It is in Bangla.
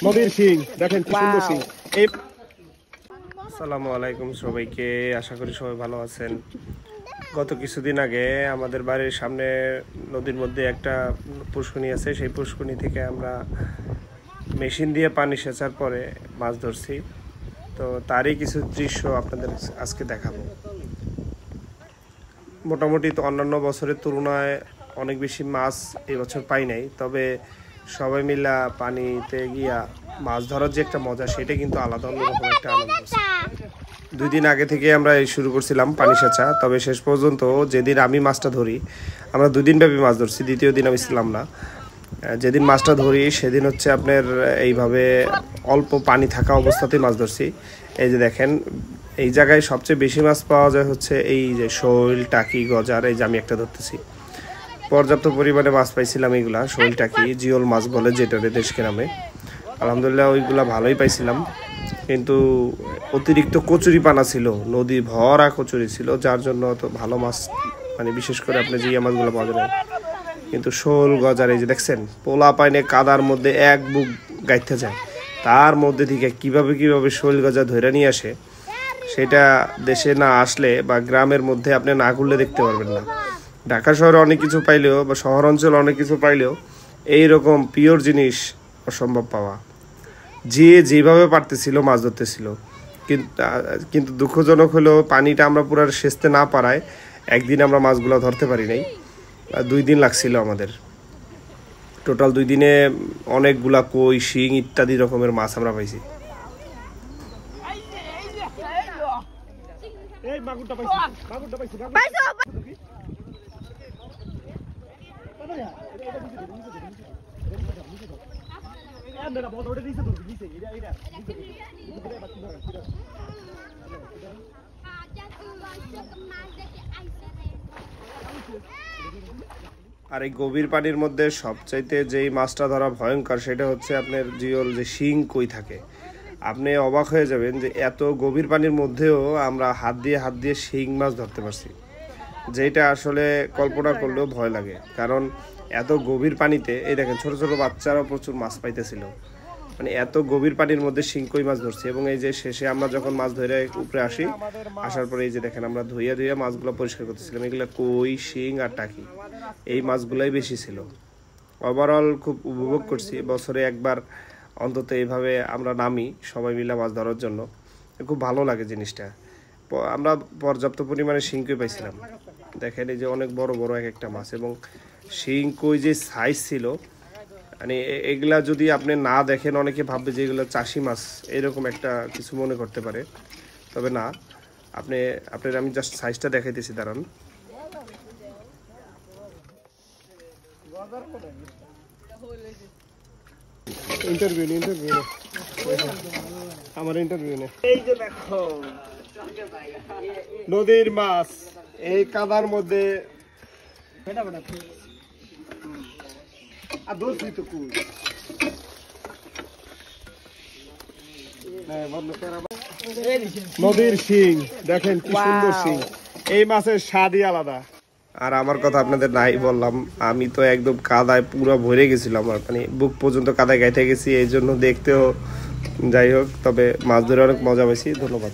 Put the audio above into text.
নদীর শিং দেখেন কি সুন্দর শিং। আসসালামু আলাইকুম সবাইকে, আশা করি সবাই ভালো আছেন। গত কিছুদিন আগে আমাদের বাড়ির সামনে নদীর মধ্যে একটা পুষ্করণী আছে, সেই পুষ্করণী থেকে আমরা মেশিন দিয়ে পানি সেচার পরে মাছ ধরছি। তো তারই কিছু দৃশ্য আপনাদের আজকে দেখাবো। মোটামুটি তো অন্যান্য বছরের তুলনায় অনেক বেশি মাছ এবছর পাই নাই, তবে সবাই মিলা পানিতে গিয়া মাছ ধরার যে একটা মজা, সেটা কিন্তু আলাদা অন্যরকম একটা আনন্দ। 2 দিন আগে থেকে আমরা শুরু করছিলাম পানি সেচা, তবে শেষ পর্যন্ত যেদিন আমি মাছটা ধরি, আমরা 2 দিন ব্যাপী মাছ ধরছি, দ্বিতীয় দিন আমি ছিলাম না। যেদিন মাছটা ধরি সেদিন হচ্ছে আপনার এইভাবে অল্প পানি থাকা অবস্থাতেই মাছ ধরছি। এই যে দেখেন, এই জায়গায় সবচেয়ে বেশি মাছ পাওয়া যায় হচ্ছে এই যে শৈল, টাকি, গজার। এই যে আমি একটা ধরতেছি, পর্যাপ্ত পরিমাণে মাছ পাইছিলাম। এইগুলা শৈল, টাকি, জিওল মাছ বলে যেটা দেশকে নামে। আলহামদুলিল্লাহ ওইগুলা ভালোই পাইছিলাম, কিন্তু অতিরিক্ত কচুরি পানা ছিল, নদী ভরা কচুরি ছিল, যার জন্য তো ভালো মাছ মানে বিশেষ করে আপনি জিয়া মাছগুলো পাওয়া যায়। কিন্তু শোল, গজার এই যে দেখছেন, পোলা পাইনে কাদার মধ্যে এক বুক গাইতে যায়, তার মধ্যে থেকে কিভাবে শোল, গজা ধরে নিয়ে আসে, সেটা দেশে না আসলে বা গ্রামের মধ্যে আপনি না ঘুরলে দেখতে পারবেন না। ঢাকা শহরে অনেক কিছু পাইলেও বা শহর অঞ্চলে অনেক কিছু পাইলেও এইরকম পিওর জিনিস অসম্ভব পাওয়া। যেভাবে পারতেছিল মাছ ধরতেছিল, কিন্তু দুঃখজনক হলো পানিটা আমরা পুরো সেচতে না পারায় একদিন আমরা মাছগুলো ধরতে পারি নাই। 2 দিন লাগছিল আমাদের। টোটাল 2 দিনে অনেকগুলা কই, শিং ইত্যাদি রকমের মাছ আমরা পাইছি। আর এই গভীর পানির মধ্যে সবচাইতে যেই মাছটা ধরা ভয়ঙ্কর, সেটা হচ্ছে আপনার জিওল, যে শিং কই থাকে। আপনি অবাক হয়ে যাবেন যে এত গভীর পানির মধ্যেও আমরা হাত দিয়ে শিং মাছ ধরতে পারছি, যেটা আসলে কল্পনা করলেও ভয় লাগে। কারণ এত গভীর পানিতে এই দেখেন ছোট ছোট বাচ্চারাও প্রচুর মাছ পাইতেছিল। মানে এত গভীর পানির মধ্যে শিং কই মাছ ধরছি। এবং এই যে শেষে আমরা যখন মাছ ধরে উপরে আসার পরে এই যে দেখেন, আমরা ধুইয়া মাছগুলো পরিষ্কার করতেছিলাম। এগুলো কই, শিং আর টাকি, এই মাছগুলাই বেশি ছিল। ওভারঅল খুব উপভোগ করছি। বছরে একবার অন্তত এইভাবে আমরা নামি সবাই মিলে মাছ ধরার জন্য, খুব ভালো লাগে জিনিসটা। আমরা পর্যাপ্ত পরিমাণে শিং কই পাইছিলাম। দেখেন এই যে অনেক বড় বড় এক একটা মাছ, এবং শিং কই যে সাইজ ছিল, মানে এগুলা যদি আপনি না দেখেন অনেকে ভাববে যে এগুলো চাষি মাছ, এরকম একটা কিছু মনে করতে পারে। তবে না, আপনার আমি জাস্ট সাইজটা দেখাইতেছি, দাঁড়ান। আমার ইন্টারভিউ নেই। এই যে দেখো নদীর মাছ এই কাদার মধ্যে। নদীর শিং দেখেন কি সুন্দর শিং। এই মাছের স্বাদই আলাদা। আর আমার কথা আপনাদের নাই বললাম, আমি তো একদম কাদায় পুরো ভরে গেছিলাম, মানে বুক পর্যন্ত কাদায় গাইতে গেছি। এই জন্য দেখতেও যাই হোক, তবে মাছ ধরে অনেক মজা পাইছি। ধন্যবাদ।